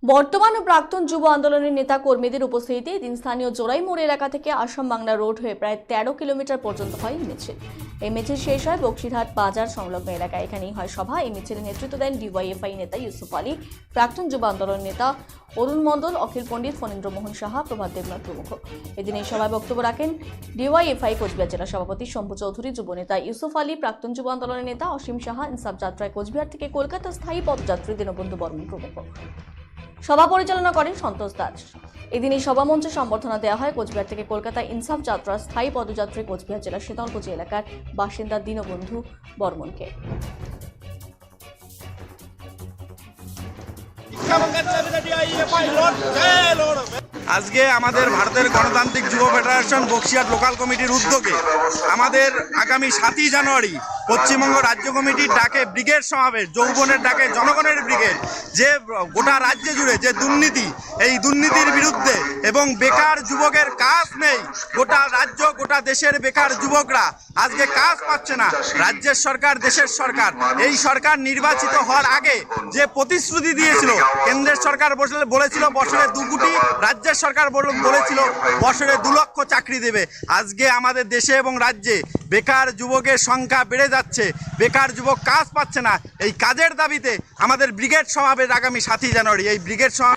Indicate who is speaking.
Speaker 1: বর্তমান ও প্রাক্তন যুব আন্দোলনের নেতা কর্মীদের উপস্থিতিতে এদিন স্থানীয় জোড়াই মোড় এলাকা থেকে আসাম বাংলা রোড হয়ে প্রায় 13 কিলোমিটার পর্যন্ত হয় মিছিল। এই মিছিল শেষ হয় বক্সিরহাট বাজার সংলগ্ন এলাকায়। এখানেই হয় সভা। এই মিছিলে নেতৃত্ব দেন ডিওয়াইএফআই নেতা ইউসুফ আলী, প্রাক্তন যুব আন্দোলন নেতা অরুণ মণ্ডল, অখিল পণ্ডিত, ফণীন্দ্র মোহন সাহা, প্রভাত দেবনাথ প্রমুখ। এদিন এই সভায় বক্তব্য রাখেন ডিওয়াইএফআই কোচবিহার জেলা সভাপতি শম্ভু চৌধুরী, যুব নেতা ইউসুফ আলী, প্রাক্তন যুব আন্দোলনের নেতা অসীম সাহা, ইনসাফ যাত্রায় কোচবিহার থেকে কলকাতা স্থায়ী পদযাত্রী দীনবন্ধু বর্মন প্রমুখ। সভা পরিচালনা করেন সন্তোষ দাস। এদিন এই সভামঞ্চে সম্বর্ধনা দেওয়া হয় কোচবিহার থেকে কলকাতা ইনসাফ যাত্রা স্থায়ী পদযাত্রী কোচবিহার জেলার শীতলকুচি এলাকার বাসিন্দা দীনবন্ধু বর্মনকে।
Speaker 2: আজকে আমাদের ভারতের গণতান্ত্রিক যুব ফেডারেশন বক্সিরহাট লোকাল কমিটির উদ্যোগে আমাদের আগামী 7ই জানুয়ারি পশ্চিমবঙ্গ রাজ্য কমিটির ডাকে ব্রিগেড সমাবেশ, যৌবনের ডাকে জনগণের ব্রিগেড, যে গোটা রাজ্য জুড়ে যে দুর্নীতি, এই দুর্নীতির বিরুদ্ধে এবং বেকার যুবকের কাজ নেই, গোটা রাজ্য গোটা দেশের বেকার যুবকরা আজকে কাজ পাচ্ছে না। রাজ্যের সরকার, দেশের সরকার, এই সরকার নির্বাচিত হওয়ার আগে যে প্রতিশ্রুতি দিয়েছিল, কেন্দ্রের সরকার বলেছিল বছরে 2 কোটি, রাজ্যের সরকার বলেছিল বছরে 2 লক্ষ চাকরি দেবে। আজকে আমাদের দেশে এবং রাজ্যে বেকার যুবকের সংখ্যা বেড়ে যাচ্ছে, বেকার যুবক কাজ পাচ্ছে না। এই কাজের দাবিতে আমাদের ব্রিগেড সমাবেশ আগামী 7ই জানুয়ারি। এই ব্রিগেড সমাবেশ